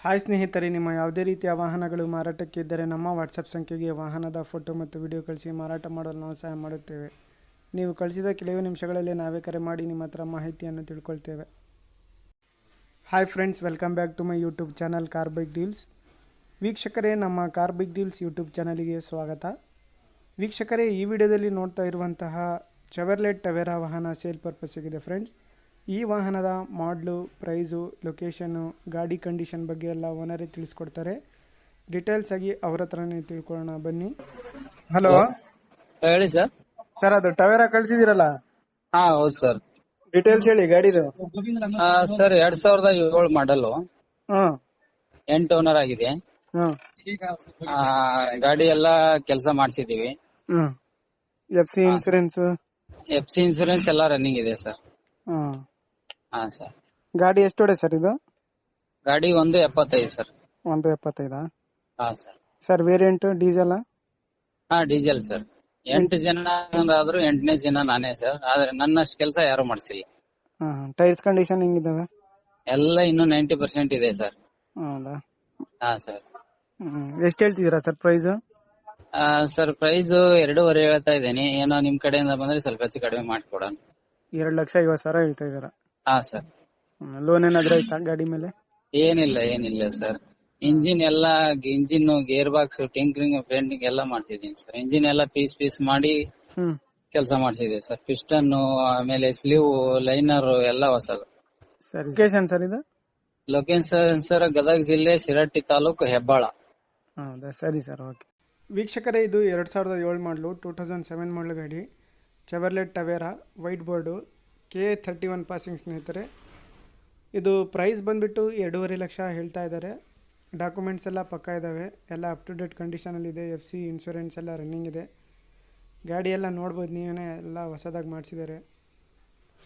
Hi ಸ್ನೇಹಿತರೆ, ನಿಮ್ಮ ಯಾವುದೇ ರೀತಿಯ ವಾಹನಗಳು ಮಾರಾಟಕ್ಕೆ ಇದ್ದರೆ ನಮ್ಮ ವಾಟ್ಸಪ್ ಸಂಖ್ಯೆಗೆ ವಾಹನದ ಫೋಟೋ ಮತ್ತು ವಿಡಿಯೋ ಕಳಿಸಿ ಮಾರಾಟ ಮಾಡಲು ನಾವು ಸಹಾಯ ಮಾಡುತ್ತೇವೆ. ನೀವು ಕಳಿಸಿದ ಕೆಲವೇ ನಿಮಿಷಗಳಲ್ಲಿ ನಾವೇ ಕರೆ ಮಾಡಿ ನಿಮ್ಮ ಹತ್ರ ಮಾಹಿತಿಯನ್ನು ತಿಳ್ಕೊಳ್ತೇವೆ. Hi friends, welcome back to my YouTube channel car bike deals. ವೀಕ್ಷಕರೇ, ನಮ್ಮ ಕಾರ್ ಬೈಕ್ ಡೀಲ್ಸ್ ಯೂಟ್ಯೂಬ್ ಚಾನಲಿಗೆ ಸ್ವಾಗತ. ವೀಕ್ಷಕರೇ, ಈ ವಿಡಿಯೋದಲ್ಲಿ ನೋಡ್ತಾ ಇರುವಂತಹ ಚೆವರ್ಲೆಟ್ ಟವೆರಾ ವಾಹನ ಸೇಲ್ ಪರ್ಪಸ್ಸಿಗಿದೆ ಫ್ರೆಂಡ್ಸ್. ಈ ವಾಹನದ ಮಾಡಲು, ಪ್ರೈಸು, ಲೊಕೇಶನ್ನು, ಗಾಡಿ ಕಂಡೀಷನ್ ಬಗ್ಗೆ ಎಲ್ಲ ಓನರೇ ತಿಳಿಸ್ಕೊಡ್ತಾರೆ. ಡೀಟೇಲ್ಸ್ ಆಗಿ ಅವ್ರ ಹತ್ರನೇ ತಿಳ್ಕೊಳ್ಳೋಣ, ಬನ್ನಿ. ಹಲೋ ಹೇಳಿ ಸರ್. ಸರ್, ಅದು ಟವೆರಾ ಕಳಿಸಿದಿರಲ್ಲ, ಹೌದು ಸರ್. ಡೀಟೇಲ್ಸ್ ಹೇಳಿ ಗಾಡಿದು. ಸರ್ 2007 ಮಾಡಲ್, ಹ್ಮ್ 8 ಓನರ್ ಆಗಿದೆ. ಹ್ಮ್ ಗಾಡಿ ಎಲ್ಲ ಕೆಲಸ ಮಾಡಿಸಿದೀವಿ. ಹ್ಮ್ FC ಇನ್ಸೂರೆನ್ಸ್ FC ಇನ್ಸೂರೆನ್ಸ್ ಎಲ್ಲ ರನ್ನಿಂಗ್ ಇದೆ ಸರ್. ಹ್ಮ್ ಸರ್. ಗಾಡಿ ಎಷ್ಟು ಹೊಡೆ ಸರ್ ಇದು? ಗಾಡಿ 1.75 sir. 1.75. Sir. Sir, variant diesel? Diesel sir. 8 ಜನ ಆದ್ರೂ 8ನೇ ಜನ ನಾನೇ ಸರ್. ಆದ್ರೆ ನನ್ನಷ್ಟು ಕೆಲಸ ಯಾರು ಮಾಡಿಸಿಲ್ಲ. ಟೈರ್ಸ್ ಕಂಡೀಷನ್ ಹೆಂಗಿದಾವೆ? ಎಲ್ಲ ಇನ್ನು 90% ಇದೆ ಸರ್. ಹೌದಾ? ಸರ್. ಎಷ್ಟು ಹೇಳ್ತಿದ್ದೀರಾ ಸರ್ ಪ್ರೈಸ್? ಸರ್ ಪ್ರೈಸ್ 2.5 ಹೇಳ್ತಾ ಇದ್ದೇನೆ. ಏನೋ ನಿಮ್ ಕಡೆಯಿಂದ ಬಂದ್ರೆ ಸ್ವಲ್ಪ ಹೆಚ್ಚು ಕಡಿಮೆ ಮಾಡಿಕೊಡೋಣ. 2,50,000 ಹೇಳ್ತಾ ಇದ್ದೀರಾ? ಸರ್. ಲೋನ್ ಏನಾದ್ರು ಆಯ್ತಾ ಗಾಡಿ ಮೇಲೆ? ಏನಿಲ್ಲ sir. Engine gear box, tinkering, painting ಎಲ್ಲ ಮಾಡ್ಸಿದೀನಿ ಸರ್. ಇಂಜಿನ್ ಎಲ್ಲ ಪೀಸ್ ಮಾಡಿ ಕೆಲಸ ಮಾಡ್ಸಿದೆ ಸರ್. ಪಿಸ್ಟನ್, ಆಮೇಲೆ ಸ್ಲೀವ್, ಲೈನರ್ ಎಲ್ಲ ಹೊಸದು. ಸರ್, ಲೊಕೇಶನ್ ಸರ್ ಇದು? ಲೊಕೇಶನ್ ಸರ್ ಗದಗ ಜಿಲ್ಲೆ ಶಿರಹಟ್ಟಿ ತಾಲೂಕು, ಹೆಬ್ಬಾಳ. ಹೌದಾ? ಸರಿ ಸರ್, ಓಕೆ. ವೀಕ್ಷಕರೇ, ಇದು 2007 ಮಾಡಲು, 2007 ಮಾಡಲು ಗಾಡಿ, Chevrolet Tavera, white board, KA31 passing ಸ್ನೇಹಿತರೆ. ಇದು ಪ್ರೈಸ್ ಬಂದುಬಿಟ್ಟು 2.5 ಲಕ್ಷ ಹೇಳ್ತಾ ಇದ್ದಾರೆ. ಡಾಕ್ಯುಮೆಂಟ್ಸ್ ಎಲ್ಲ ಪಕ್ಕ ಇದ್ದಾವೆ, ಎಲ್ಲ ಅಪ್ ಟು ಡೇಟ್ ಕಂಡೀಷನಲ್ಲಿದೆ. FC ಇನ್ಶೂರೆನ್ಸ್ ಎಲ್ಲ ರನ್ನಿಂಗ್ ಇದೆ. ಗಾಡಿ ಎಲ್ಲ ನೋಡ್ಬೋದು ನೀವೇ, ಎಲ್ಲ ಹೊಸದಾಗಿ ಮಾಡಿಸಿದ್ದಾರೆ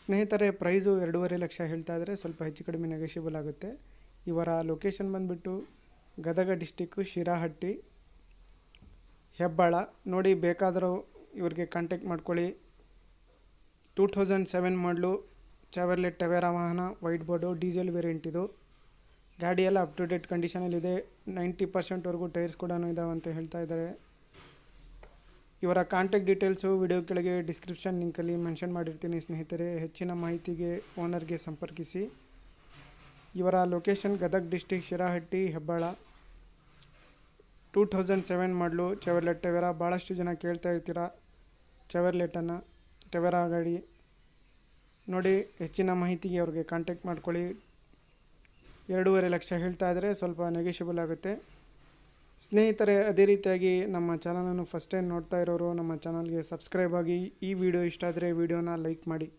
ಸ್ನೇಹಿತರೆ. ಪ್ರೈಸು 2.5 ಲಕ್ಷ ಹೇಳ್ತಾ ಇದ್ದಾರೆ. ಸ್ವಲ್ಪ ಹೆಚ್ಚು ಕಡಿಮೆ ನೆಗೋಷಿಯಬಲ್ ಆಗುತ್ತೆ. ಇವರ ಲೊಕೇಶನ್ ಬಂದುಬಿಟ್ಟು ಗದಗ ಡಿಸ್ಟಿಕ್ಕು, ಶಿರಹಟ್ಟಿ, ಹೆಬ್ಬಾಳ. ನೋಡಿ, ಬೇಕಾದರೂ ಇವ್ರಿಗೆ ಕಾಂಟ್ಯಾಕ್ಟ್ ಮಾಡ್ಕೊಳ್ಳಿ. 2007 ಮಾಡಲು ಚೆವರ್ಲೆಟ್ ಟವೆರಾ ವಾಹನ, ವೈಟ್ ಬೋರ್ಡು, ಡೀಸೆಲ್ ವೇರಿಯಂಟ್ ಇದು. ಗಾಡಿ ಎಲ್ಲ ಅಪ್ ಟು ಡೇಟ್ ಕಂಡೀಷನಲ್ಲಿದೆ. 90%ವರೆಗೂ ಟೈರ್ಸ್ ಕೂಡ ಇದಾವೆ ಅಂತ ಹೇಳ್ತಾ ಇದ್ದಾರೆ. ಇವರ ಕಾಂಟ್ಯಾಕ್ಟ್ ಡೀಟೇಲ್ಸು ವಿಡಿಯೋ ಕೆಳಗೆ ಡಿಸ್ಕ್ರಿಪ್ಷನ್ ಲಿಂಕಲ್ಲಿ ಮೆನ್ಷನ್ ಮಾಡಿರ್ತೀನಿ ಸ್ನೇಹಿತರೆ. ಹೆಚ್ಚಿನ ಮಾಹಿತಿಗೆ ಓನರ್ಗೆ ಸಂಪರ್ಕಿಸಿ. ಇವರ ಲೊಕೇಶನ್ ಗದಗ ಡಿಸ್ಟಿಕ್, ಶಿರಹಟ್ಟಿ, ಹೆಬ್ಬಾಳ. 2007 ಮಾಡಲು ಚೆವರ್ಲೆಟ್ ಟವೆರಾ. ಭಾಳಷ್ಟು ಜನ ಕೇಳ್ತಾ ಇರ್ತೀರ ಚೆವರ್ಲೆಟನ್ನು, ಟವೆರಾ ಗಾಡಿ. ನೋಡಿ, ಹೆಚ್ಚಿನ ಮಾಹಿತಿಗೆ ಅವ್ರಿಗೆ ಕಾಂಟ್ಯಾಕ್ಟ್ ಮಾಡ್ಕೊಳ್ಳಿ. 2.5 ಲಕ್ಷ ಹೇಳ್ತಾ ಇದ್ದರೆ ಸ್ವಲ್ಪ ನೆಗೋಷಿಯಬಲ್ ಆಗುತ್ತೆ ಸ್ನೇಹಿತರೆ. ಅದೇ ರೀತಿಯಾಗಿ ನಮ್ಮ ಚಾನಲನ್ನು ಫಸ್ಟ್ ಟೈಮ್ ನೋಡ್ತಾ ಇರೋರು ನಮ್ಮ ಚಾನಲ್ಗೆ ಸಬ್ಸ್ಕ್ರೈಬ್ ಆಗಿ. ಈ ವಿಡಿಯೋ ಇಷ್ಟ ಆದರೆ ವಿಡಿಯೋನ ಲೈಕ್ ಮಾಡಿ.